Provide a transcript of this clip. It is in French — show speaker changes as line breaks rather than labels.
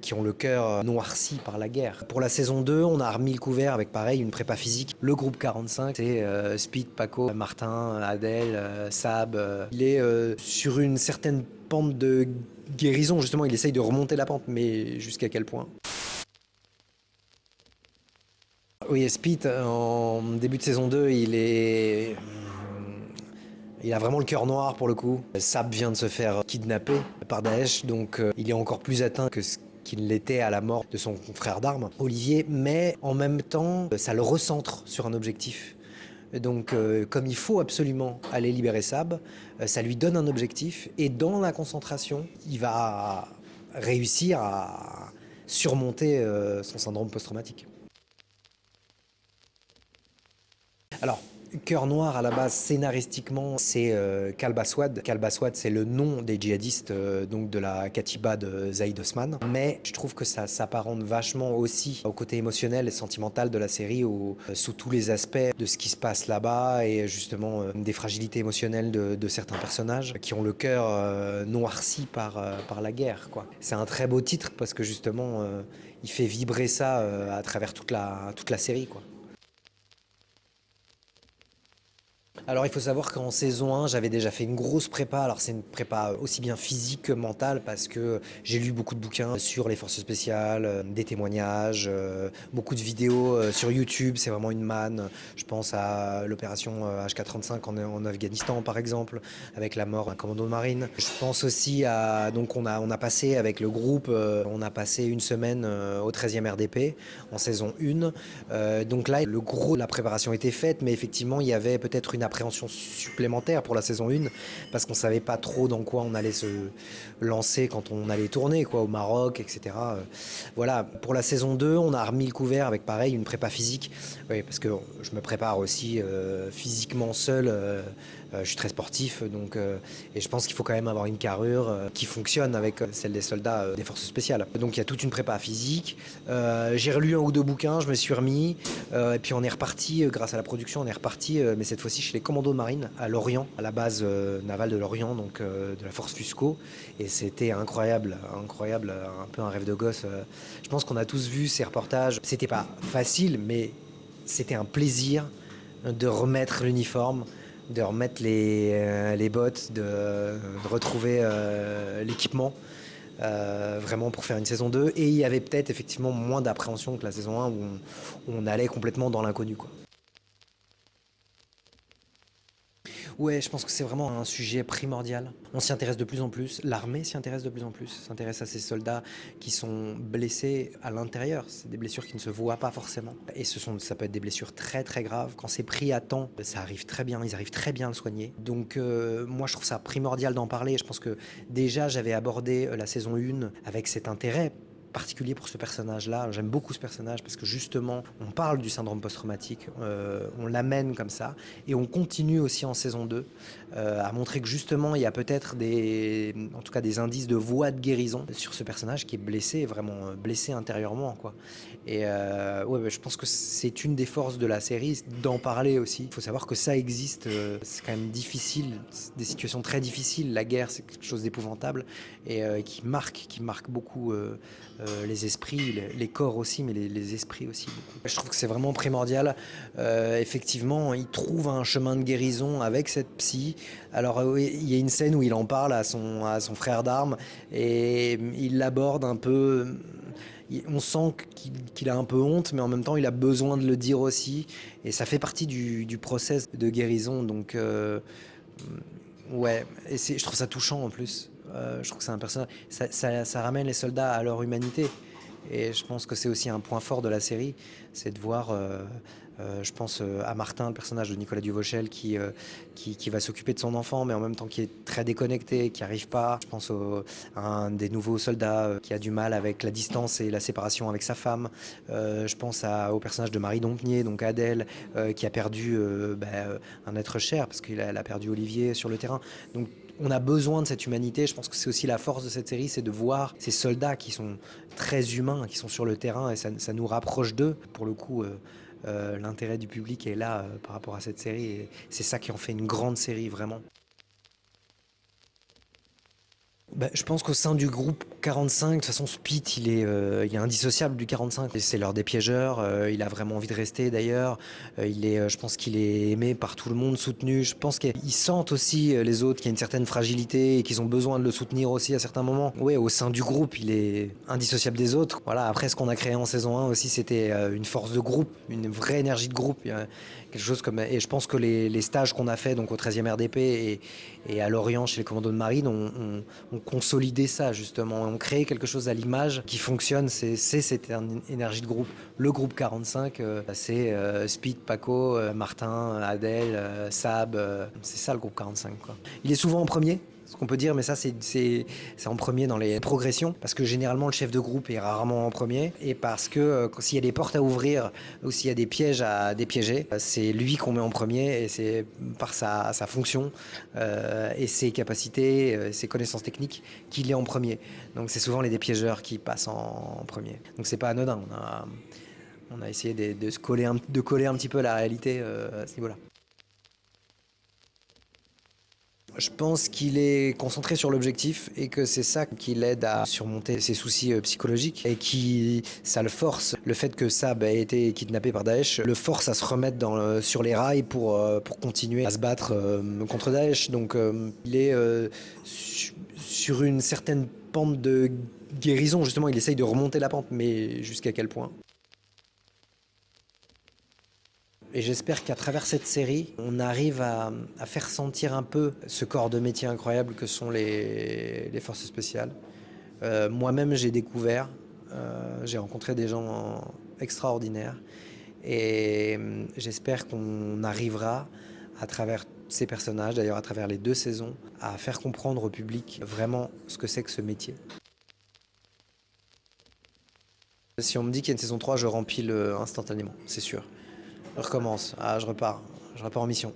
qui ont le cœur noirci par la guerre. Pour la saison 2, on a remis le couvert avec pareil une prépa physique. Le groupe 45, c'est Speed, Paco, Martin, Adèle, Sab. Il est sur une certaine pente de guérison, justement, il essaye de remonter la pente, mais jusqu'à quel point? Oui, Speed, en début de saison 2, il a vraiment le cœur noir pour le coup. Sab vient de se faire kidnapper par Daesh, donc il est encore plus atteint que ce qu'il l'était à la mort de son frère d'armes, Olivier, mais en même temps, ça le recentre sur un objectif. Donc, comme il faut absolument aller libérer Sab, ça lui donne un objectif, et dans la concentration, il va réussir à surmonter son syndrome post-traumatique. Alors, Cœur Noir, à la base, scénaristiquement, c'est Kalbaswad. Kalbaswad, c'est le nom des djihadistes donc de la Katiba de Zaïd Osman. Mais je trouve que ça s'apparente vachement aussi au côté émotionnel et sentimental de la série, sous tous les aspects de ce qui se passe là-bas et justement des fragilités émotionnelles de certains personnages qui ont le cœur noirci par la guerre, quoi. C'est un très beau titre parce que justement, il fait vibrer ça à travers toute la série, quoi. Alors il faut savoir qu'en saison 1, j'avais déjà fait une grosse prépa. Alors c'est une prépa aussi bien physique que mentale parce que j'ai lu beaucoup de bouquins sur les forces spéciales, des témoignages, beaucoup de vidéos sur YouTube. C'est vraiment une manne. Je pense à l'opération HK35 en Afghanistan par exemple, avec la mort d'un commando de marine. Je pense aussi à... Donc on a passé avec le groupe, on a passé une semaine au 13e RDP en saison 1. Donc là, le gros de la préparation était faite, mais effectivement, il y avait peut-être une appréhension supplémentaire pour la saison 1, parce qu'on savait pas trop dans quoi on allait se lancer quand on allait tourner, quoi, au Maroc, etc. Voilà, pour la saison 2, on a remis le couvert avec pareil, une prépa physique. Oui, parce que je me prépare aussi physiquement seul. Je suis très sportif, donc, et je pense qu'il faut quand même avoir une carrure qui fonctionne avec celle des soldats des forces spéciales. Donc il y a toute une prépa physique. J'ai relu un ou deux bouquins, je me suis remis, et puis on est reparti, grâce à la production, on est reparti, mais cette fois-ci chez les commandos de marine à Lorient, à la base navale de Lorient, donc de la force Fusco, et c'était incroyable, incroyable, un peu un rêve de gosse. Je pense qu'on a tous vu ces reportages. C'était pas facile, mais c'était un plaisir de remettre l'uniforme, de remettre les bottes, de retrouver l'équipement. Vraiment pour faire une saison 2. Et il y avait peut-être effectivement moins d'appréhension que la saison 1 où on allait complètement dans l'inconnu, quoi. Ouais, je pense que c'est vraiment un sujet primordial. On s'y intéresse de plus en plus. L'armée s'y intéresse de plus en plus. S'intéresse à ces soldats qui sont blessés à l'intérieur. C'est des blessures qui ne se voient pas forcément. Et ça peut être des blessures très très graves. Quand c'est pris à temps, ça arrive très bien. Ils arrivent très bien à le soigner. Donc moi, je trouve ça primordial d'en parler. Je pense que déjà, j'avais abordé la saison 1 avec cet intérêt particulier pour ce personnage-là. J'aime beaucoup ce personnage parce que justement, on parle du syndrome post-traumatique, on l'amène comme ça, et on continue aussi en saison 2 à montrer que justement, il y a peut-être en tout cas des indices de voie de guérison sur ce personnage qui est blessé, vraiment blessé intérieurement, quoi. Et ouais, bah, je pense que c'est une des forces de la série, d'en parler aussi. Il faut savoir que ça existe, c'est quand même difficile, des situations très difficiles. La guerre, c'est quelque chose d'épouvantable et qui marque beaucoup les esprits, les corps aussi, mais les esprits aussi beaucoup. Je trouve que c'est vraiment primordial. Effectivement, il trouve un chemin de guérison avec cette psy. Alors oui, il y a une scène où il en parle à son frère d'armes et il l'aborde un peu. On sent qu'il a un peu honte, mais en même temps, il a besoin de le dire aussi. Et ça fait partie du process de guérison. Donc, ouais, et je trouve ça touchant en plus. Je trouve que c'est un personnage. Ça ramène les soldats à leur humanité. Et je pense que c'est aussi un point fort de la série, c'est de voir, je pense à Martin, le personnage de Nicolas Duvauchel, qui va s'occuper de son enfant, mais en même temps qui est très déconnecté, qui n'arrive pas. Je pense à un des nouveaux soldats qui a du mal avec la distance et la séparation avec sa femme. Je pense au personnage de Marie Dompnier, donc Adèle, qui a perdu un être cher, parce qu'elle a perdu Olivier sur le terrain. Donc on a besoin de cette humanité. Je pense que c'est aussi la force de cette série, c'est de voir ces soldats qui sont très humains, qui sont sur le terrain, et ça nous rapproche d'eux. Pour le coup, l'intérêt du public est là par rapport à cette série, et c'est ça qui en fait une grande série, vraiment. Je pense qu'au sein du groupe 45, de toute façon, Spit, il est indissociable du 45. Et c'est l'heure des piégeurs. Il a vraiment envie de rester d'ailleurs. Je pense qu'il est aimé par tout le monde, soutenu. Je pense qu'ils sentent aussi les autres qu'il y a une certaine fragilité et qu'ils ont besoin de le soutenir aussi à certains moments. Oui, au sein du groupe, il est indissociable des autres. Voilà. Après, ce qu'on a créé en saison 1 aussi, c'était une force de groupe, une vraie énergie de groupe. Il y a quelque chose comme. Et je pense que les stages qu'on a fait donc au 13e RDP et à Lorient chez les commandos de marine ont consolidé ça justement. On crée quelque chose à l'image qui fonctionne. C'est cette énergie de groupe. Le groupe 45, c'est Speed, Paco, Martin, Adèle, Sab. C'est ça le groupe 45, quoi. Il est souvent en premier, ce qu'on peut dire, mais ça c'est en premier dans les progressions, parce que généralement le chef de groupe est rarement en premier, et parce que s'il y a des portes à ouvrir ou s'il y a des pièges à dépiéger, c'est lui qu'on met en premier, et c'est par sa fonction et ses capacités, ses connaissances techniques qu'il est en premier. Donc c'est souvent les dépiégeurs qui passent en premier. Donc c'est pas anodin, on a essayé de coller un petit peu à la réalité à ce niveau-là. Je pense qu'il est concentré sur l'objectif et que c'est ça qui l'aide à surmonter ses soucis psychologiques et ça le force. Le fait que Sab ait été kidnappé par Daesh le force à se remettre sur les rails pour continuer à se battre contre Daesh. Donc il est sur une certaine pente de guérison, justement. Il essaye de remonter la pente, mais jusqu'à quel point ? Et j'espère qu'à travers cette série, on arrive à faire sentir un peu ce corps de métier incroyable que sont les forces spéciales. Moi-même, j'ai découvert, j'ai rencontré des gens extraordinaires et j'espère qu'on arrivera à travers ces personnages, d'ailleurs à travers les 2 saisons, à faire comprendre au public vraiment ce que c'est que ce métier. Si on me dit qu'il y a une saison 3, je rempile instantanément, c'est sûr. Je recommence, je repars en mission.